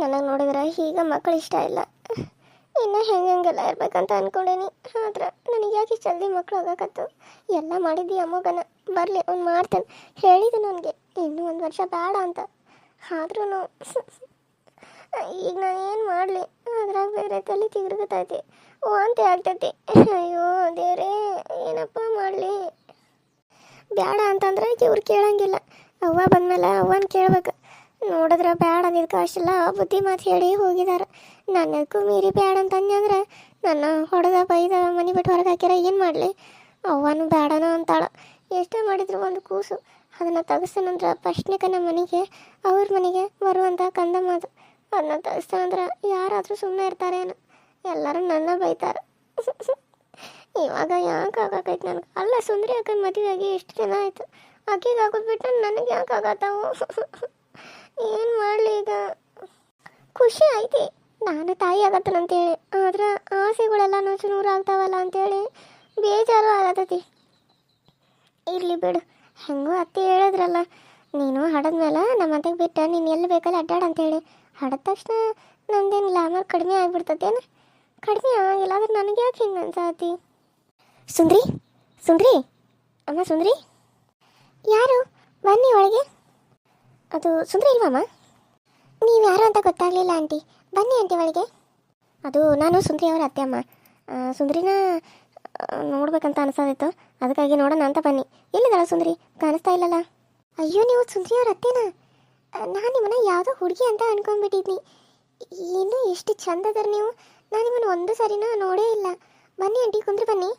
ನನಗೆ ನೋಡಿದ್ರೆ ಈಗ ಮಕ್ಕಳು ಇಷ್ಟ ಇಲ್ಲ. ಇನ್ನು ಹೆಂಗೆಲ್ಲ ಇರ್ಬೇಕಂತ ಅಂದ್ಕೊಂಡೇನಿ. ಆದ್ರೆ ನನಗೆ ಯಾಕೆ ಜಲ್ದಿ ಮಕ್ಳು ಆಗಕತ್ತು? ಎಲ್ಲ ಮಾಡಿದ್ದಿ ಅಮ್ಮಗನ. ಬರಲಿ ಅವ್ನು ಮಾಡ್ತಾನೆ. ಹೇಳಿದೆ ನನಗೆ ಇನ್ನೂ 1 ವರ್ಷ ಬೇಡ ಅಂತ. ಆದ್ರೂ ಈಗ ನಾನು ಏನು ಮಾಡಲಿ? ಅದ್ರಾಗ ಬೇರೆ ತಲೆ ತಿರುಗತೈತಿ, ವಾಂತಿ ಆಗ್ತೈತಿ. ಅಯ್ಯೋ ದೇವ್ರೇ, ಏನಪ್ಪ ಮಾಡಲಿ? ಬೇಡ ಅಂತಂದ್ರೆ ಇವ್ರು ಕೇಳಂಗಿಲ್ಲ. ಅವ್ವ ಬಂದಮೇಲೆ ಅವ್ವನ ಕೇಳ್ಬೇಕು. ನೋಡಿದ್ರೆ ಬೇಡ ಅಂದಿದ್ಕೆ ಅಷ್ಟೆಲ್ಲ ಬುದ್ಧಿ ಮಾತು ಹೇಳಿ ಹೋಗಿದ್ದಾರೆ. ನನಗೂ ಮೀರಿ ಬೇಡ ಅಂತಂದ್ರೆ ನನ್ನ ಹೊಡೆದ ಬೈದ ಮನೆ ಬಿಟ್ಟು ಹೊರಗೆ ಹಾಕ್ಯಾರ. ಏನು ಮಾಡಲಿ? ಅವ್ವನು ಬೇಡನ ಅಂತಾಳ. ಎಷ್ಟೇ ಮಾಡಿದ್ರು ಒಂದು ಕೂಸು. ಅದನ್ನು ತೆಗಿಸ್ತಾನಂದ್ರೆ ಫಸ್ಟ್ನೇಕ ನಮ್ಮ ಮನೆಗೆ, ಅವ್ರ ಮನೆಗೆ ಬರುವಂಥ ಕಂದ ಮಾತು. ಅದನ್ನ ತೆಗಿಸ್ತಾನಂದ್ರೆ ಯಾರಾದರೂ ಸುಮ್ಮನೆ ಇರ್ತಾರೇನು? ಎಲ್ಲರೂ ನನ್ನ ಬೈತಾರೆ. ಇವಾಗ ಯಾಕೆ ಆಗಾಕೈತೆ ನನಗೆ? ಅಲ್ಲ, ಸುಂದರಿ ಅಕ್ಕ ಮದುವೆ ಆಗಿ ಎಷ್ಟು ದಿನ ಆಯಿತು. ಆಕೆಗೆ ಆಗೋದು ಬಿಟ್ಟು ನನಗೆ ಯಾಕೆ ಆಗತ್ತಾವು? ಏನು ಮಾಡಲಿ ಈಗ? ಖುಷಿ ಐತಿ ನಾನು ತಾಯಿ ಆಗತ್ತನಂತೇಳಿ. ಆದ್ರೆ ಆಸೆಗಳೆಲ್ಲ ನುಚ್ಚು ನೂರು ಆಗ್ತಾವಲ್ಲ ಅಂತೇಳಿ ಬೇಜಾರು ಆಗತೈತಿ. ಇರಲಿ ಬಿಡು, ಹೆಂಗೂ ಅತ್ತೆ ಹೇಳಿದ್ರಲ್ಲ, ನೀನು ಹಡದ್ಮೇಲೆ ನಮ್ಮ ಅತ್ತೆಗೆ ಬಿಟ್ಟು ನೀನು ಎಲ್ಲಿ ಬೇಕಲ್ಲ ಅಡ್ಡಾಡ ಅಂತೇಳಿ. ಹಡದ ತಕ್ಷಣ ನಂದೇನು ಗ್ಲಾಮರ್ ಕಡಿಮೆ ಆಗಿಬಿಡ್ತತೇನು? ಕಡಿಮೆ ಆಗಿಲ್ಲ. ಆದ್ರೆ ನನಗೆ ಯಾಕೆ ಹಿಂಗೆ ಅನ್ಸತಿ? ಸುಂದ್ರಿ, ಸುಂದ್ರಿ, ಅಮ್ಮ ಸುಂದ್ರಿ, ಯಾರು? ಬನ್ನಿ ಒಳಗೆ. ಅದು ಸುಂದ್ರಿ ಇಲ್ವಮ್ಮ? ನೀವು ಯಾರು ಅಂತ ಗೊತ್ತಾಗಲಿಲ್ಲ ಆಂಟಿ. ಬನ್ನಿ ಆಂಟಿ ಒಳಗೆ. ಅದು ನಾನು ಸುಂದ್ರಿ ಅವರ ಅತ್ತೆ ಅಮ್ಮ. ಸುಂದ್ರಿನ ನೋಡ್ಬೇಕಂತ ಅನಿಸೋದಿತ್ತು, ಅದಕ್ಕಾಗಿ ನೋಡೋಣ ಅಂತ ಬನ್ನಿ. ಎಲ್ಲಿದ್ದಾಳ ಸುಂದ್ರಿ? ಕಾಣಿಸ್ತಾ ಇಲ್ಲಲ್ಲ. ಅಯ್ಯೋ, ನೀವು ಸುಂದ್ರಿ ಅವ್ರ ಅತ್ತೇನಾ? ನಾನು ನಿಮ್ಮನ್ನ ಯಾವುದೋ ಹುಡುಗಿ ಅಂತ ಅನ್ಕೊಂಡ್ಬಿಟ್ಟಿದ್ನಿ. ಇನ್ನೂ ಎಷ್ಟು ಚಂದ ಅದರ ನೀವು. ನಾನು ನಿಮ್ಮನ್ನು ಒಂದು ಸರಿನೂ ನೋಡೇ ಇಲ್ಲ. ಬನ್ನಿ ಆಂಟಿ, ಕುಂದ್ರಿ ಬನ್ನಿ.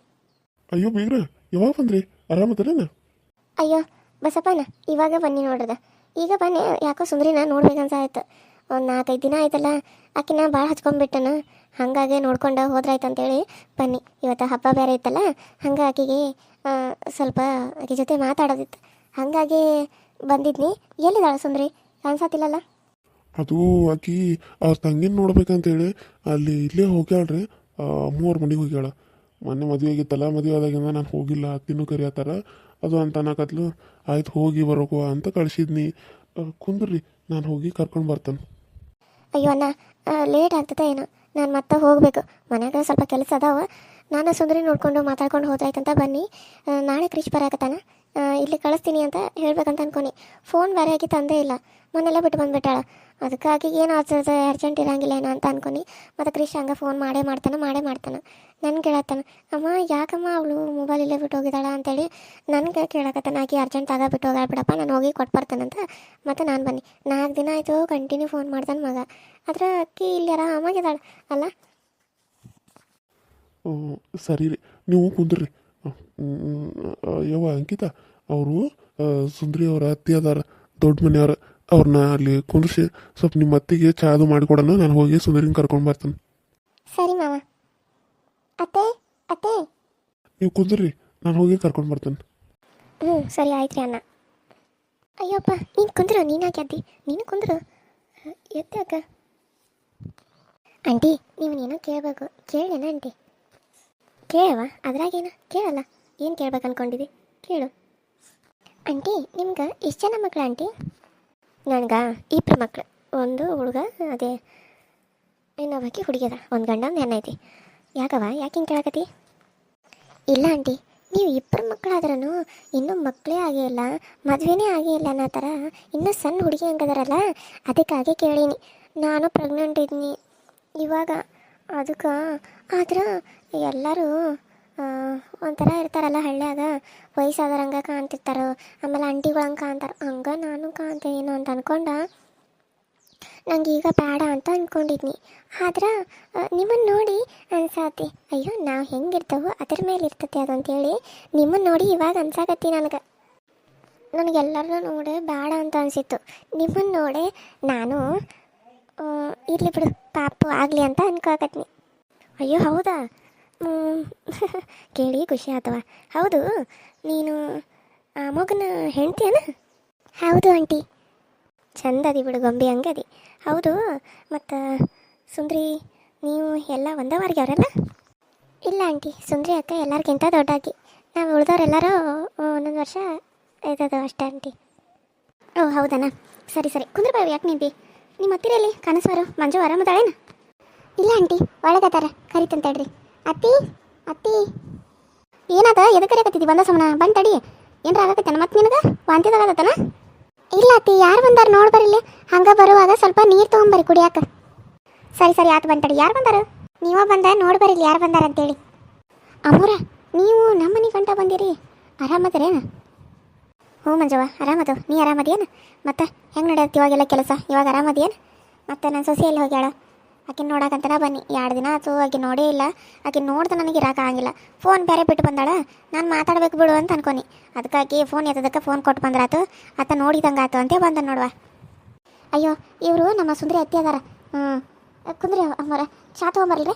ಅಯ್ಯೋ ಬೀಗ್ರ, ಯಾವಾಗ ಬಂದ್ರಿ? ಆರಾಮದರೇನ? ಅಯ್ಯೋ ಬಸಪ್ಪನ, ಇವಾಗ ಬನ್ನಿ ನೋಡ್ರದ. ಈಗ ಬನ್ನಿ. ಯಾಕೋ ಸುಂದ್ರಿನ ನೋಡ್ಬೇಕಂತ ಆಯ್ತು. ಒಂದು 4-5 ದಿನ ಆಯ್ತಲ್ಲ, ಆಕಿನ ಭಾಳ ಹಚ್ಕೊಂಡ್ಬಿಟ್ಟನು. ಹಾಗಾಗಿ ನೋಡ್ಕೊಂಡು ಹೋದ್ರಾಯ್ತಂತೇಳಿ ಬನ್ನಿ. ಇವತ್ತು ಹಬ್ಬ ಬೇರೆ ಇತ್ತಲ್ಲ, ಹಂಗೆ ಆಕೆಗೆ ಸ್ವಲ್ಪ ಆಕೆ ಜೊತೆ ಮಾತಾಡೋದಿತ್ತು. ಹಾಗಾಗಿ ಬಂದಿದ್ನಿ. ಎಲ್ಲಿದ್ದಾಳೆ ಸುಂದ್ರಿ? ಕಾಣಿಸತ್ತಿಲ್ಲಲ್ಲ. ಅದು ಆಕಿ ಅವ್ರ ತಂಗಿನ ನೋಡ್ಬೇಕಂತೇಳಿ ಅಲ್ಲಿ ಇಲ್ಲೇ ಹೋಗ್ಯಾಳ್ರಿ. 3 ಮನೆಗೆ ಹೋಗ್ಯಾಳ. ಮೊನ್ನೆ ಮದುವೆ ಆಗಿತ್ತಲ್ಲ, ಮದುವೆ ಆದಾಗಿಂದ ನಾನು ಹೋಗಿಲ್ಲ. ಅತ್ತಿನೂ ಕರಿಯತ್ತಾರ ಅದು ಅಂತ ಅನ್ನಕತ್ಲು. ಆಯ್ತು ಹೋಗಿ ಬರೋಕುವ ಅಂತ ಕಳಿಸಿದ್ನಿ. ಕುಂದ್ರಿ, ನಾನು ಹೋಗಿ ಕರ್ಕೊಂಡು ಬರ್ತೇನೆ. ಅಯ್ಯೋ ಅಣ್ಣ, ಲೇಟ್ ಆಗ್ತದೆ ಏನೋ. ನಾನು ಮತ್ತೆ ಹೋಗಬೇಕು. ಮನ್ಯಾಗ ಸ್ವಲ್ಪ ಕೆಲಸ ಅದಾವ. ನಾನು ಸುಂದರಿ ನೋಡ್ಕೊಂಡು ಮಾತಾಡ್ಕೊಂಡು ಹೋದಾಯ್ತಂತ ಬನ್ನಿ. ನಾಳೆ ಕ್ರಿಶ್ ಬರಾಕತ್ತಾನ, ಇಲ್ಲಿ ಕಳಿಸ್ತೀನಿ ಅಂತ ಹೇಳ್ಬೇಕಂತ ಅನ್ಕೊನಿ. ಫೋನ್ ಬೇರೆ ಆಗಿ ತಂದೇ ಇಲ್ಲ. ಮೊನ್ನೆಲ್ಲ ಬಿಟ್ಟು ಬಂದುಬಿಟ್ಟಾಳ. ಅದಕ್ಕಾಗಿ ಏನು ಆಗ್ತದೆ, ಅರ್ಜೆಂಟ್ ಇರೋಂಗಿಲ್ಲ ಏನೋ ಅಂತ ಅನ್ಕೊನಿ. ಮತ್ತು ಕ್ರಿಶ್ ಹಂಗೆ ಫೋನ್ ಮಾಡೇ ಮಾಡ್ತಾನೆ. ನನ್ನ ಕೇಳತ್ತಾನ, ಅಮ್ಮ ಯಾಕಮ್ಮ ಅವಳು ಮೊಬೈಲ್ ಇಲ್ಲೇ ಬಿಟ್ಟು ಹೋಗಿದ್ದಾಳ ಅಂತೇಳಿ ನನಗೆ ಕೇಳಕತ್ತಾನ. ಆಕಿ ಅರ್ಜೆಂಟ್ ಆಗ ಬಿಟ್ಟು ಹೋಗಾಳ ಬಿಡಪ್ಪ, ನಾನು ಹೋಗಿ ಕೊಟ್ಟು ಬರ್ತೇನಂತ. ಮತ್ತು ನಾನು ಬನ್ನಿ. 4 ದಿನ ಆಯಿತು ಕಂಟಿನ್ಯೂ ಫೋನ್ ಮಾಡ್ತಾನೆ ಮಗ. ಆದರೆ ಅಕ್ಕಿ ಇಲ್ಲಿ ಆರಾಮಾಗಿದ್ದಾಳೆ ಅಲ್ಲ? ಸರಿ ರೀ, ನೀವು ಕುಂದ್ರಿ. ಯವ್ವ ಅಂಕಿತಾ, ಅವರು ಸುಂದ್ರಿ ಅವರ ಅತ್ತಿ ಅದಾರ, ದೊಡ್ಡ ಮನೆಯವ್ರ. ಅವ್ರನ್ನ ಅಲ್ಲಿ ಕುಂದ್ರಿಸಿ ಸ್ವಲ್ಪ ನಿಮ್ಮ ಅತ್ತಿಗೆ ಚಾ ಅದು ಮಾಡಿಕೊಡೋಣ. ನಾನು ಹೋಗಿ ಸುಂದರಿನ ಕರ್ಕೊಂಡು ಬರ್ತೇನೆ. ಸರಿ ಮಾವ. ಅತ್ತೆ ಅತ್ತೆ, ನೀವು ಕುಂದ್ರಿ, ನಾನು ಹೋಗಿ ಕರ್ಕೊಂಡು ಬರ್ತೇನೆ. ಸರಿ ಆಯ್ತು ರೀ ಅಣ್ಣ. ಅಯ್ಯಪ್ಪ, ನೀನು ಕುಂದ್ರು. ನೀನಾಕೆ ಅದ್ದಿ? ನೀನು ಕುಂದ್ರು. ಎತ್ತೆ ಅಕ್ಕ. ಆಂಟಿ, ನೀವನ್ನೇನೋ ಕೇಳಬೇಕು. ಕೇಳೇನ ಆಂಟಿ? ಕೇಳವ, ಅದ್ರಾಗೇನ? ಕೇಳಲ್ಲ. ಏನು ಕೇಳ್ಬೇಕು ಅನ್ಕೊಂಡಿದ್ದಿ? ಕೇಳು. ಆಂಟಿ, ನಿಮ್ಗೆ ಎಷ್ಟು ಜನ ಮಕ್ಕಳು ಆಂಟಿ? ನನಗೆ 2 ಮಕ್ಕಳು. ಒಂದು ಹುಡುಗ, ಅದೇ ಇನ್ನೊಬ್ಬಾಕಿ ಹುಡುಗಿದ. ಒಂದು ಗಂಡ, ಒಂದು ಹೆಣ್ಣೈತಿ. ಯಾಕವ, ಯಾಕೆ ಹಿಂಗೆ ಕೇಳಕತ್ತಿ? ಇಲ್ಲ ಆಂಟಿ, ನೀವು 2 ಮಕ್ಕಳಾದ್ರೂ ಇನ್ನೂ ಮಕ್ಕಳೇ ಆಗಿಲ್ಲ, ಮದುವೆನೇ ಆಗಿಲ್ಲ ಅನ್ನೋ ಥರ ಇನ್ನೂ ಸಣ್ಣ ಹುಡುಗಿ ಹಂಗದಾರಲ್ಲ, ಅದಕ್ಕಾಗಿ ಕೇಳೀನಿ. ನಾನು ಪ್ರೆಗ್ನೆಂಟ್ ಇದ್ದೀನಿ ಇವಾಗ. ಅದಕ್ಕೆ ಆದ್ರೆ ಎಲ್ಲರೂ ಒಂಥರ ಇರ್ತಾರಲ್ಲ ಹಳ್ಳಿಯಾಗ, ವಯಸ್ಸಾದರಂಗೆ ಕಾಣ್ತಿರ್ತಾರೋ, ಆಮೇಲೆ ಆಂಟಿಗಳಂಗೆ ಕಾಣ್ತಾರೆ. ಹಂಗೆ ನಾನು ಕಾಣ್ತೇನೋ ಅಂತ ಅಂದ್ಕೊಂಡ ನಂಗೆ ಈಗ ಬೇಡ ಅಂತ ಅಂದ್ಕೊಂಡಿದ್ನಿ. ಆದ್ರೆ ನಿಮ್ಮನ್ನು ನೋಡಿ ಅನ್ಸಾತಿ, ಅಯ್ಯೋ ನಾವು ಹೆಂಗಿರ್ತವೋ ಅದ್ರ ಮೇಲೆ ಇರ್ತೈತಿ ಅದು ಅಂತೇಳಿ ನಿಮ್ಮನ್ನು ನೋಡಿ ಇವಾಗ ಅನ್ಸಾಕತ್ತಿ. ನನಗೆಲ್ಲರನ್ನೂ ನೋಡಿ ಬೇಡ ಅಂತ ಅನಿಸಿತ್ತು. ನಿಮ್ಮನ್ನು ನೋಡಿ ನಾನು ಇರಲಿ ಬಿಡು ಪಾಪು ಆಗಲಿ ಅಂತ ಅನ್ಕೋಕತ್ನಿ. ಅಯ್ಯೋ ಹೌದಾ? ಕೇಳಿ ಖುಷಿ ಆತವ. ಹೌದು, ನೀನು ಆ ಮಗನ ಹೆಂಡ್ತಿಯೇನ? ಹೌದು ಆಂಟಿ. ಚಂದದಿ ಬಿಡು, ಗೊಂಬೆ ಹಂಗದಿ. ಹೌದು, ಮತ್ತು ಸುಂದ್ರಿ ನೀವು ಎಲ್ಲ ಒಂದವರೆಗೆ ಅವರಲ್ಲ? ಇಲ್ಲ ಆಂಟಿ, ಸುಂದ್ರಿ ಅಕ್ಕ ಎಲ್ಲರಿಗಿಂತ ದೊಡ್ಡಾಕಿ. ನಾವು ಉಳಿದವರೆಲ್ಲರೂ 1 ವರ್ಷ ಇದ್ದದು ಅಷ್ಟೇ ಆಂಟಿ. ಓ ಹೌದನಾ? ಸರಿ ಕುಂದ್ರ ಬಾವಿ, ಯಾಕೆ ನಿಂತಿ? ನಿಮ್ಮ ಹತ್ತಿರಲ್ಲಿ ಕಾಣಿಸ್ವಾರು ಮಂಜು ಆರಾಮದಾಳೇನು? ಇಲ್ಲ ಆಂಟಿ, ಒಳಗದಾರ, ಕರಿತಂತೇಳ್ರಿ. ಅತ್ತಿ ಅತ್ತಿ ಏನಾದ? ಎದಕ್ಕೆ ಕರೆಯಕತ್ತಿದ್ದಿ? ಬಂದ ಸಮನ ಬಂದು ತಡಿ. ಏನ್ರ ಆಗಕತ್ತೇನ ಮತ್ತೆ ನಿನಗೆ? ವಾಂತಿದಾಗತ್ತನ? ಇಲ್ಲ ಅತ್ತಿ, ಯಾರು ಬಂದಾರ ನೋಡಿ ಬರಿಲ್ಲಿ. ಹಂಗೆ ಬರುವಾಗ ಸ್ವಲ್ಪ ನೀರು ತೊಗೊಂಬರಿ ಕುಡಿಯಾಕ. ಸರಿ ಸರಿ ಆತು, ಬಂದು ತಡಿ. ಯಾರು ಬಂದಾರ? ನೀವ ಬಂದ ನೋಡಿ ಬರಿಲ್ಲಿ ಯಾರು ಬಂದಾರ ಅಂತೇಳಿ. ಅಮ್ಮೂರ, ನೀವು ನಮ್ಮ ಮನೆ ಗಂಟ ಬಂದಿರಿ, ಆರಾಮದಿರೇನು? ಹ್ಞೂ ಮಂಜವ್ವ, ಆರಾಮದು. ನೀ ಆರಾಮದೇನು? ಮತ್ತೆ ಹೆಂಗೆ ನಡೆಯತ್ತೆ ಇವಾಗೆಲ್ಲ ಕೆಲಸ? ಇವಾಗ ಆರಾಮದೇನು? ಮತ್ತೆ ನನ್ನ ಸೊಸೆಯಲ್ಲಿ ಹೋಗ್ಯಾಳ, ಆಕಿನ ನೋಡಕಂತನ ಬನ್ನಿ. 2 ದಿನ ಆಯ್ತು, ಆಕೆ ನೋಡೇ ಇಲ್ಲ. ಆಕೆ ನೋಡ್ದೆ ನನಗೆ ಇರೋಕ್ಕಾಗಿಲ್ಲ. ಫೋನ್ ಬೇರೆ ಬಿಟ್ಟು ಬಂದಾಳ. ನಾನು ಮಾತಾಡ್ಬೇಕು ಬಿಡು ಅಂತ ಅನ್ಕೊನಿ. ಅದಕ್ಕೆ ಆಕೆ ಫೋನ್ ಎತ್ತದಕ್ಕೆ ಫೋನ್ ಕೊಟ್ಟು ಬಂದ್ರಾತು, ಆತ ನೋಡಿದಂಗೆ ಆತು ಅಂತ ಬಂದ ನೋಡುವ. ಅಯ್ಯೋ, ಇವರು ನಮ್ಮ ಸುಂದರಿ ಅತ್ತಿ ಅದಾರ. ಕುಂದ್ರಿ ಅಮ್ಮರ, ಚಾ ತೊಗೊಂಬರ್ಲ್ರಿ?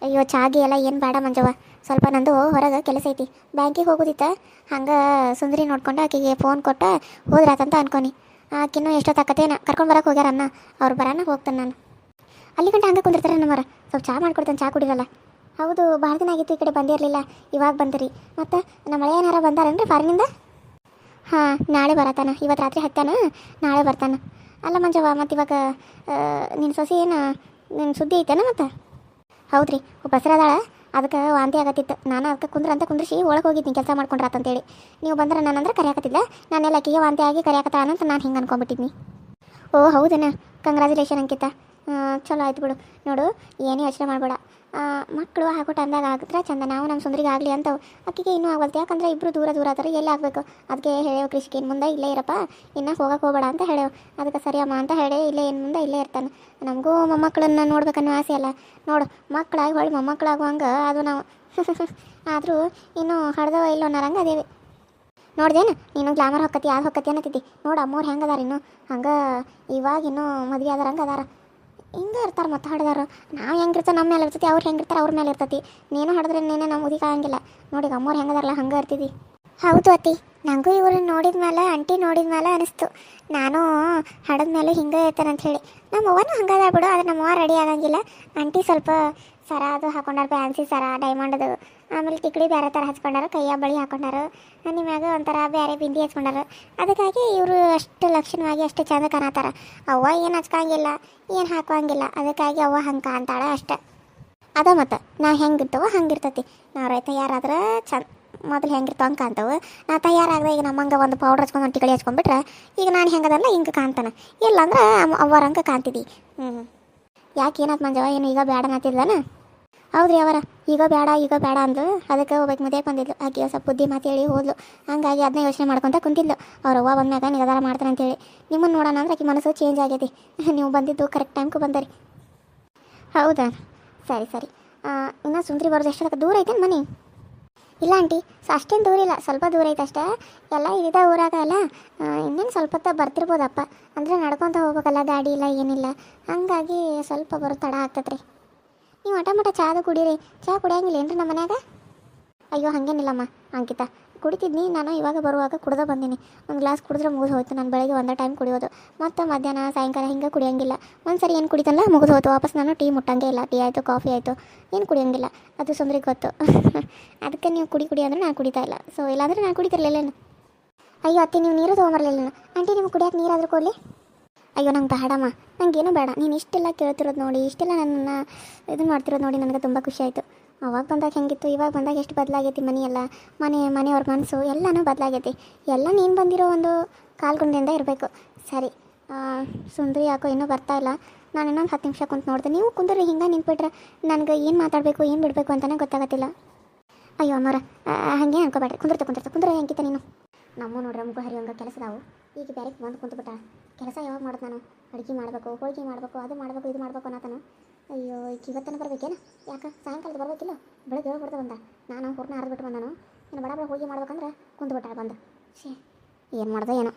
ಅಯ್ಯೋ, ಚಾಗಿ ಎಲ್ಲ ಏನು ಬೇಡ ಮಂಜವ್ವ, ಸ್ವಲ್ಪ ನಂದು ಹೊರಗೆ ಕೆಲಸ ಐತಿ, ಬ್ಯಾಂಕಿಗೆ ಹೋಗೋದಿತ್ತ. ಹಂಗೆ ಸುಂದರಿ ನೋಡ್ಕೊಂಡು ಆಕೆಗೆ ಫೋನ್ ಕೊಟ್ಟು ಹೋದ್ರಾತಂತ ಅನ್ಕೊನಿ. ಆಕಿನ್ನೂ ಎಷ್ಟೊತ್ತಾಕತ್ತೇನ ಕರ್ಕೊಂಡು ಬರೋಕೆ ಹೋಗ್ಯಾರ ಅನ್ನ. ಅವ್ರು ಬರೋಣ ಹೋಗ್ತಾನೆ ನಾನು. ಅಲ್ಲಿ ಗಂಟೆ ಹಂಗೆ ಕುಂದಿರ್ತಾರೆ ನಮ್ಮರ. ಸ್ವಲ್ಪ ಚಾ ಮಾಡ್ಕೊಡ್ತಾನೆ, ಚಾ ಕುಡಿರಲ್ಲ. ಹೌದು, ಭಾಳ ದಿನ ಆಗಿತ್ತು ಈ ಕಡೆ ಬಂದಿರಲಿಲ್ಲ, ಇವಾಗ ಬಂದಿರಿ. ಮತ್ತು ನಮ್ಮ ಮಳೆಯನಾರ ಬಂದಾರನ್ರಿ ಫಾರಿನಿಂದ? ಹಾಂ, ನಾಳೆ ಬರತ್ತಾನ. ಇವತ್ತು ರಾತ್ರಿ ಹತ್ತಾನ, ನಾಳೆ ಬರ್ತಾನೆ. ಅಲ್ಲ ಮಂಜವ್ವ, ಮತ್ತು ಇವಾಗ ನಿನ್ನ ಸೊಸೆ ಏನು ನಿನ್ನ ಸುದ್ದಿ ಐತೇನ? ಮತ್ತು ಹೌದ್ರಿ, ಬಸರದಾಳ, ಅದಕ್ಕೆ ವಾಂತಿ ಆಗತ್ತಿತ್ತು. ನಾನು ಅದಕ್ಕೆ ಕುಂದ್ರಿಸಿ ಒಳಗೆ ಹೋಗಿದ್ದೀನಿ ಕೆಲಸ ಮಾಡ್ಕೊಂಡ್ರಾತಂತೇಳಿ. ನೀವು ಬಂದ್ರೆ ನಾನಂದ್ರೆ ಕರೆಯಾಕತ್ತಿಲ್ಲ. ನಾನೆಲ್ಲ ಅಕ್ಕಿಗೆ ವಾಂತಿ ಆಗಿ ಕರೆಯಾಕತ್ತಾಳ ಅಂತ ನಾನು ಹಿಂಗೆ ಅನ್ಕೊಂಡ್ಬಿಟ್ಟಿದ್ನಿ. ಓ ಹೌದೇನ? ಕಂಗ್ರ್ಯಾಚುಲೇಷನ್ ಅಂಕಿತ. ಚಲೋ ಆಯ್ತು ಬಿಡು. ನೋಡು, ಏನೇ ಯೋಚನೆ ಮಾಡಬೇಡ. ಮಕ್ಕಳು ಹಾಕೋ ಟೈಮ್ದಾಗ ಆಗಿದ್ರೆ ಚಂದ. ನಾವು ನಮ್ಮ ಸುಂದರಿಗೆ ಆಗಲಿ ಅಂತವು. ಅಕ್ಕಿಗೆ ಇನ್ನೂ ಆಗಲ್ತು, ಯಾಕಂದರೆ ಇಬ್ಬರು ದೂರ ಅದಾರ, ಎಲ್ಲಿ ಆಗಬೇಕು. ಅದಕ್ಕೆ ಹೇಳೇವು ಕೃಷಿಗೆ, ಇನ್ನು ಮುಂದೆ ಇಲ್ಲೇ ಇರಪ್ಪ, ಇನ್ನು ಹೋಗಕ್ಕೆ ಹೋಗಬೇಡ ಅಂತ ಹೇಳೇವು. ಅದಕ್ಕೆ ಸರಿ ಅಮ್ಮ ಅಂತ ಹೇಳಿ ಇಲ್ಲೇ ಇನ್ನು ಮುಂದೆ ಇಲ್ಲೇ ಇರ್ತಾನೆ. ನಮಗೂ ಮೊಮ್ಮಕ್ಕಳನ್ನ ನೋಡ್ಬೇಕನ್ನೋ ಆಸೆ ಅಲ್ಲ. ನೋಡು, ಮಕ್ಕಳಾಗಿ ಹೊಳ್ಳಿ ಮೊಮ್ಮಕ್ಕಳಾಗುವಂಗೆ ಅದು ನಾವು ಆದರೂ ಇನ್ನೂ ಹಡ್ದವ ಇಲ್ಲೋ ಅನ್ನೋರಂಗೆ ಅದೇವಿ. ನೋಡ್ದೇನು ನೀನು? ಗ್ಲಾಮರ್ ಹೊಕ್ಕತಿ ಯಾವ್ದು ಹೊಕ್ಕತಿ ಅನ್ನತ್ತಿದ್ದಿ. ನೋಡು, ಅಮ್ಮವ್ರು ಹೆಂಗೆ ಅದಾರ ಇನ್ನೂ ಹಂಗೆ. ಇವಾಗ ಇನ್ನೂ ಮದುವೆ ಆದಾರ ಹಂಗೆ ಅದಾರ. ಹಿಂಗೆ ಇರ್ತಾರೆ ಮತ್ತೆ ಹಡ್ದಾರು. ನಾವು ಹೆಂಗಿರ್ತಾರೆ ನಮ್ಮ ಮೇಲೆ ಇರ್ತೈತಿ, ಅವ್ರು ಹೆಂಗಿರ್ತಾರೆ ಅವ್ರ ಮೇಲೆ ಇರ್ತೈತಿ. ನೀನು ಹಡಿದ್ರೆ ನೀನೇ ನಮ್ಮ ಮುದಿಗೆ ಆಗಂಗಿಲ್ಲ. ನೋಡಿ, ಅಮ್ಮವ್ರು ಹೆಂಗದಾರಲ್ಲ ಹಂಗೆ ಇರ್ತಿದ್ದಿ. ಹೌದು ಅತ್ತಿ, ನನಗೂ ಇವ್ರನ್ನ ನೋಡಿದ ಮೇಲೆ, ಆಂಟಿ ನೋಡಿದ ಮೇಲೆ ಅನಿಸ್ತು, ನಾನು ಹಡದ ಮೇಲೆ ಹಿಂಗೆ ಇರ್ತಾನೆ ಅಂತ ಹೇಳಿ. ನಮ್ಮ ಅವ್ವನೂ ಹಂಗೆ ಅದ ಬಿಡು, ಆದರೆ ನಮ್ಮವ್ವ ರೆಡಿ ಆಗಂಗಿಲ್ಲ. ಆಂಟಿ ಸ್ವಲ್ಪ ಸರ ಅದು ಹಾಕೊಂಡಾರ, ಫ್ಯಾನ್ಸಿ ಸರ ಡೈಮಂಡದು. ಆಮೇಲೆ ತಿಕ್ಡಿ ಬೇರೆ ಥರ ಹಚ್ಕೊಂಡಾರ, ಕೈಯ ಬಳಿ ಹಾಕೊಂಡಾರ, ನಿಮ್ಯಾಗ ಒಂಥರ ಬೇರೆ ಬಿಂದಿ ಹಚ್ಕೊಂಡಾರ. ಅದಕ್ಕಾಗಿ ಇವರು ಅಷ್ಟು ಲಕ್ಷಣವಾಗಿ ಅಷ್ಟು ಚಂದ ಕಾಣತ್ತಾರ. ಅವ್ವ ಏನು ಹಚ್ಕೊಂಗಿಲ್ಲ, ಏನು ಹಾಕೋಂಗಿಲ್ಲ. ಅದಕ್ಕಾಗಿ ಅವ್ವ ಹಂಗೆ ಕಾಣ್ತಾಳೆ ಅಷ್ಟೆ. ಅದ ಮತ್ತು ನಾವು ಹೆಂಗಿರ್ತವೋ ಹಂಗಿರ್ತೈತಿ. ನಾವು ರೈತ ಯಾರಾದ್ರೆ ಚಂದ ಮೊದಲು ಹೆಂಗಿರ್ತಾವ ಹಂಗೆ ಕಾಣ್ತಾವೆ. ನಾ ತಯಾರಾಗದೆ ಈಗ ನಮ್ಮಂಗೆ ಒಂದು ಪೌಡ್ರ್ ಹಚ್ಕೊಂಡು ಒಂದು ಟಿಕಡಿ ಹಚ್ಕೊಂಡ್ಬಿಟ್ರೆ ಈಗ ನಾನು ಹೆಂಗದಲ್ಲ ಹಿಂಗೆ ಕಾಣ್ತಾನೆ. ಇಲ್ಲಾಂದ್ರೆ ಅವ್ರ ಹಂಗೆ ಕಾಣ್ತಿದ್ದಿ. ಯಾಕೆ ಏನಾಯ್ತು ಮಂಜವ್ವ? ಏನು ಈಗ ಬೇಡ ಅನ್ನತ್ತಿದ್ಲನ? ಹೌದ್ರಿ ಅವರ, ಈಗ ಬೇಡ ಅಂದ್ರು. ಅದಕ್ಕೆ ಹೋಗ್ಬೇಕು ಮದುವೆ ಬಂದಿದ್ಲು. ಆಕೆ ಸ್ವಲ್ಪ ಬುದ್ಧಿ ಮಾತು ಹೇಳಿ ಹೋದ್ಲು. ಹಂಗಾಗಿ ಅದನ್ನ ಯೋಚನೆ ಮಾಡ್ಕೊತ ಕುಂತಿದ್ಲು. ಅವ್ರ ಅವ್ವ ಬಂದ್ಮ್ಯಾಗ ನಿರ್ಧಾರ ಮಾಡ್ತಾನೆ ಅಂತೇಳಿ. ನಿಮ್ಮನ್ನು ನೋಡೋಣ ಅಂದ್ರೆ ಆಕೆ ಮನಸ್ಸು ಚೇಂಜ್ ಆಗೈತಿ. ನೀವು ಬಂದಿದ್ದು ಕರೆಕ್ಟ್ ಟೈಮ್ಗೆ ಬಂದರಿ. ಹೌದಾ? ಸರಿ ಸರಿ. ಇನ್ನು ಸುಂದ್ರಿ ಬರೋದು ಎಷ್ಟು ದೂರ ಐತೇನು ಮನೆ? ಇಲ್ಲ ಆಂಟಿ, ಅಷ್ಟೇನು ದೂರ ಇಲ್ಲ, ಸ್ವಲ್ಪ ದೂರ ಐತೆ ಅಷ್ಟೇ. ಎಲ್ಲ ಇದ ಊರಾಗ ಅಲ್ಲ, ಇನ್ನೇನು ಸ್ವಲ್ಪ ಹೊತ್ತ ಬರ್ತಿರ್ಬೋದಪ್ಪ. ಅಂದರೆ ನಡ್ಕೊತ ಹೋಗ್ಬೇಕಲ್ಲ, ಗಾಡಿ ಇಲ್ಲ ಏನಿಲ್ಲ. ಹಾಗಾಗಿ ಸ್ವಲ್ಪ ಬರೋ ತಡ ಆಗ್ತದ್ರಿ. ನೀವು ಮಟ ಚಾದು ಕುಡೀರಿ. ಚಹಾ ಕುಡಿಯಂಗಿಲ್ಲ ಏನ್ರಿ ನಮ್ಮ ಮನ್ಯಾಗ? ಅಯ್ಯೋ ಹಾಗೇನಿಲ್ಲಮ್ಮ ಅಂಕಿತ, ಕುಡಿತಿದ್ನಿ ನಾನು. ಇವಾಗ ಬರುವಾಗ ಕುಡ್ದು ಬಂದೀನಿ. ಒಂದು ಗ್ಲಾಸ್ ಕುಡಿದ್ರೆ ಮುಗಿದು ಹೋಯ್ತು. ನಾನು ಬೆಳಗ್ಗೆ ಒಂದೇ ಟೈಮ್ ಕುಡಿಯೋದು, ಮತ್ತು ಮಧ್ಯಾಹ್ನ ಸಾಯಂಕಾಲ ಹಿಂಗೆ ಕುಡಿಯೋಂಗಿಲ್ಲ. ಒಂದು ಸರಿ ಏನು ಕುಡಿತಲ್ಲ ಮುಗಿದು ಹೋಯ್ತು. ವಾಪಸ್ ನಾನು ಟೀ ಮುಟ್ಟಂಗೆ ಇಲ್ಲ. ಟೀ ಆಯಿತು, ಕಾಫಿ ಆಯಿತು, ಏನು ಕುಡಿಯೋಂಗಿಲ್ಲ. ಅದು ಸುಂದ್ರಿಗೆ ಗೊತ್ತು. ಅದಕ್ಕೆ ನೀವು ಕುಡಿ ಅಂದರೆ ನಾನು ಕುಡಿತಾ ಇಲ್ಲ. ಸೊ ಇಲ್ಲಾಂದರೆ ನಾನು ಕುಡಿತಿರ್ಲಿಲ್ಲೇನು? ಅಯ್ಯೋ ಅತ್ತಿ, ನೀವು ನೀರು ತೊಗೊಂಬರ್ಲಿಲ್ಲ. ಆಂಟಿ, ನಿಮ್ಗೆ ಕುಡಿಯೋಕೆ ನೀರಾದರೂ ಕೊಡಲಿ? ಅಯ್ಯೋ ನಂಗೆ ಬೇಡಮ್ಮ, ನನಗೇನು ಬೇಡ. ನೀನು ಇಷ್ಟೆಲ್ಲ ಕೇಳ್ತಿರೋದು ನೋಡಿ, ಇಷ್ಟೆಲ್ಲ ನನ್ನನ್ನು ಇದನ್ನು ಮಾಡ್ತಿರೋದು ನೋಡಿ ನನಗೆ ತುಂಬ ಖುಷಿ ಆಯಿತು. ಅವಾಗ ಬಂದಾಗ ಹೆಂಗಿತ್ತು, ಇವಾಗ ಬಂದಾಗ ಎಷ್ಟು ಬದಲಾಗೈತಿ. ಮನೆಯೆಲ್ಲ ಮನೆಯವ್ರ ಮನಸ್ಸು ಎಲ್ಲನೂ ಬದಲಾಗೈತಿ. ಎಲ್ಲ ನೀನು ಬಂದಿರೋ ಒಂದು ಕಾಲ್ಗುಣದಿಂದ ಇರಬೇಕು. ಸರಿ, ಸುಂದರಿ ಯಾಕೋ ಇನ್ನೂ ಬರ್ತಾ ಇಲ್ಲ. ನಾನು ಇನ್ನೊಂದು 10 ನಿಮಿಷ ಕುಂತು ನೋಡ್ದೆ. ನೀವು ಕುಂದ್ರಿ ಹಿಂಗೆ ನಿಂತ್ಬಿಟ್ರೆ ನನಗೆ ಏನು ಮಾತಾಡಬೇಕು ಏನು ಬಿಡಬೇಕು ಅಂತಲೇ ಗೊತ್ತಾಗತ್ತಿಲ್ಲ. ಅಯ್ಯೋ ಅಮ್ಮರ, ಹಾಗೆ ಅನ್ಕೋಬೇಡ್ರಿ. ಕುಂದ್ರೆ ಹೆಂಗಿತ್ತ ನೀನು? ನಮ್ಮ ನೋಡ್ರೆ ಮುಖ ಹರಿಯೋಂಗೆ ಕೆಲಸದಾವು. ಈಗ ಬೇರೆ ಬಂದು ಕುಂತ್ಬಿಟ್ಟ. ಕೆಲಸ ಯಾವಾಗ ಮಾಡೋದು ನಾನು? ಅಡುಗೆ ಮಾಡಬೇಕು, ಹೋಳಿಗೆ ಮಾಡಬೇಕು, ಅದು ಮಾಡಬೇಕು, ಇದು ಮಾಡಬೇಕು ಅನ್ನತಾನು. ಅಯ್ಯೋ, ಈಗ ಇವತ್ತನ ಬರ್ಬೇಕೇನು? ಯಾಕೆ ಸಾಯಂಕಾಲದ ಬರ್ಬೇಕಿಲ್ಲ? ಬೆಳಗ್ಗೆ ಹೇಳ್ಬಿಡ್ದೆ ಬಂದ. ನಾನು ಹುರ್ನ ಹರಿದ್ಬಿಟ್ಟು ಬಂದಾನು. ಇನ್ನು ಬಡ ಹೋಳಿಗೆ ಮಾಡ್ಬೇಕಂದ್ರೆ ಕುಂತ್ಬಿಟ್ಟ ಬಂದು. ಶೇ, ಏನು ಮಾಡ್ದೆ ಏನೋ.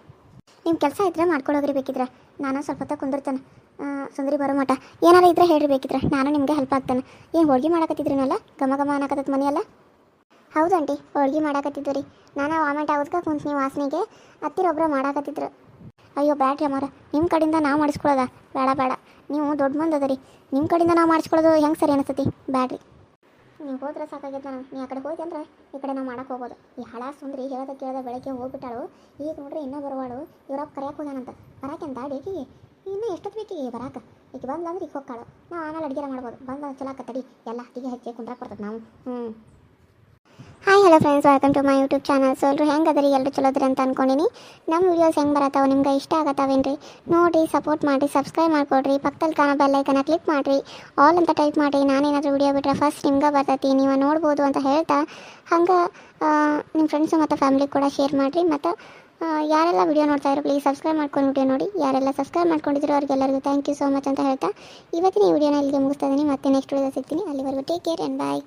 ನಿಮ್ಮ ಕೆಲಸ ಇದ್ರೆ ಮಾಡ್ಕೊಳ್ಳೋಗ್ರಿ. ಬೇಕಿದ್ರೆ ನಾನು ಸ್ವಲ್ಪ ಹೊತ್ತು ಕುಂದಿರ್ತೇನೆ. ಸುಂದರಿ ಬರೋ ಮಠ ಏನಾರು ಇದ್ರೆ ಹೇಳ್ರಿ. ಬೇಕಿದ್ರೆ ನಾನು ನಿಮಗೆ ಹೆಲ್ಪ್ ಆಗ್ತಾನೆ. ಏನು ಹೋಳಿಗೆ ಮಾಡಕತ್ತಿದ್ರಿನಲ್ಲ, ಘಮ ಅನ್ನಕತ್ತದ ಮನೆಯಲ್ಲ? ಹೌದು ಆಂಟಿ, ಹೋಳಿಗೆ ಮಾಡಾಕತ್ತಿದ್ದು ರೀ. ನಾನು ವಾಮೆಂಟ್ ಆಗೋದಕ್ಕೆ ಕುಂತು ನೀವು ವಾಸನೆಗೆ ಹತ್ತಿರೊಬ್ಬರು ಮಾಡಾಕತ್ತಿದ್ರು. ಅಯ್ಯೋ ಬ್ಯಾಡ್ರಿ ಅಮ್ಮಾರ, ನಿಮ್ಮ ಕಡೆಯಿಂದ ನಾವು ಮಾಡಿಸ್ಕೊಳ್ಳೋದ? ಬೇಡ, ನೀವು ದೊಡ್ಡ ಮಂದಿ ಅದ ರೀ. ನಿಮ್ಮ ಕಡೆಯಿಂದ ನಾವು ಮಾಡಿಸ್ಕೊಳ್ಳೋದು ಹೆಂಗೆ ಸರಿ ಅನಿಸ್ತತಿ? ಬ್ಯಾಡ್ರಿ, ನೀವು ಹೋದ್ರೆ ಸಾಕಾಗೈತೆ ನಾನು. ನೀ ಆ ಕಡೆ ಹೋಗಿ ಅಂದ್ರೆ ಈ ಕಡೆ ನಾವು ಮಾಡಕ್ಕೆ ಹೋಗೋದು. ಈ ಹಳ ಸುಂದ್ರಿ ಕೇಳದ ಬೆಳಗ್ಗೆ ಹೋಗ್ಬಿಟ್ಟಾಳು. ಈಗ ನೋಡ್ರಿ ಇನ್ನೂ ಬರುವಾಳು. ಇವರಪ್ಪ ಕರೆಯಕ್ಕೆ ಹೋಗ್ಯಾನಂತ. ಬರಾಕೆಂತ ಡೇಕಿಗೆ ಇನ್ನು ಎಷ್ಟೊತ್ತು ಬೇಕು ಈಗ ಬರಾಕ? ಈಗ ಬಂದ್ಲ ಅಂದ್ರೆ ಈಗ ಹೋಗ್ಕಾಳು. ನಾವು ಆಮೇಲೆ ಅಡುಗೆ ಮಾಡ್ಬೋದು. ಬಂದ ಚಲೋ ಆಕತ್ತಡಿ ಎಲ್ಲ ಅತ್ತಿಗೆ ಹಚ್ಚಿ ಕುಂದ್ರಾಕ್ ಬರ್ತದೆ ನಾವು. Hi hello friends, welcome to my YouTube channel. So ಎಲ್ಲರೂ ಹೆಂಗೆ ಅದರಿ, ಎಲ್ಲರೂ ಚಲೋ ಅದ್ರಿ ಅಂತ ಅನ್ಕೊಂಡಿನಿ. ನಮ್ಮ ವೀಡಿಯೋಸ್ ಹೆಂಗೆ ಬರತ್ತಾವೆ, ನಿಮ್ಗೆ ಇಷ್ಟ ಆಗತ್ತಾವೇನ್ರಿ? ನೋಡಿ ಸಪೋರ್ಟ್ ಮಾಡಿರಿ, ಸಬ್ಸ್ಕ್ರೈಬ್ ಮಾಡ್ಕೊಡ್ರಿ, ಪಕ್ಕದಲ್ಲಿ ಕಾಣೋ ಬೆಲ್ಲೈಕನ್ನ ಕ್ಲಿಕ್ ಮಾಡಿರಿ, ಆಲ್ ಅಂತ ಟೈಪ್ ಮಾಡಿರಿ. ನಾನೇನಾದರೂ ವೀಡಿಯೋ ಬಿಟ್ಟರೆ ಫಸ್ಟ್ ನಿಮ್ಗೆ ಬರ್ತೈತಿ, ನೀವು ನೋಡ್ಬೋದು ಅಂತ ಹೇಳ್ತಾ ಹಂಗೆ ನಿಮ್ಮ ಫ್ರೆಂಡ್ಸು ಮತ್ತು ಫ್ಯಾಮಿಲಿ ಕೂಡ ಶೇರ್ ಮಾಡಿರಿ. ಮತ್ತು ಯಾರೆಲ್ಲ ವೀಡಿಯೋ ನೋಡ್ತಾ ಇರೋ ಪ್ಲೀಸ್ ಸಬ್ಸ್ಕ್ರೈಬ್ ಮಾಡ್ಕೊಂಡು ವಿಡಿಯೋ ನೋಡಿ. ಯಾರೆಲ್ಲ ಸಬ್ಸ್ಕ್ರೈಬ್ ಮಾಡ್ಕೊಂಡಿದ್ರು ಅವ್ರಿಗೆಲ್ಲರಿಗೂ ಥ್ಯಾಂಕ್ ಯು ಸೋ ಮಚ್ ಅಂತ ಹೇಳ್ತಾ ಇವತ್ತಿನ ಈ ವಿಡಿಯೋನ ಇಲ್ಲಿಗೆ ಮುಗಿಸ್ತಾ ಇದ್ದೀನಿ. ಮತ್ತೆ ನೆಕ್ಸ್ಟ್ ವಿಡಿಯೋ ಸಿಗ್ತೀನಿ. ಅಲ್ಲಿವರೆಗೂ ಟೇಕ್ ಕೇರ್ ಆ್ಯಂಡ್ ಬಾಯ್.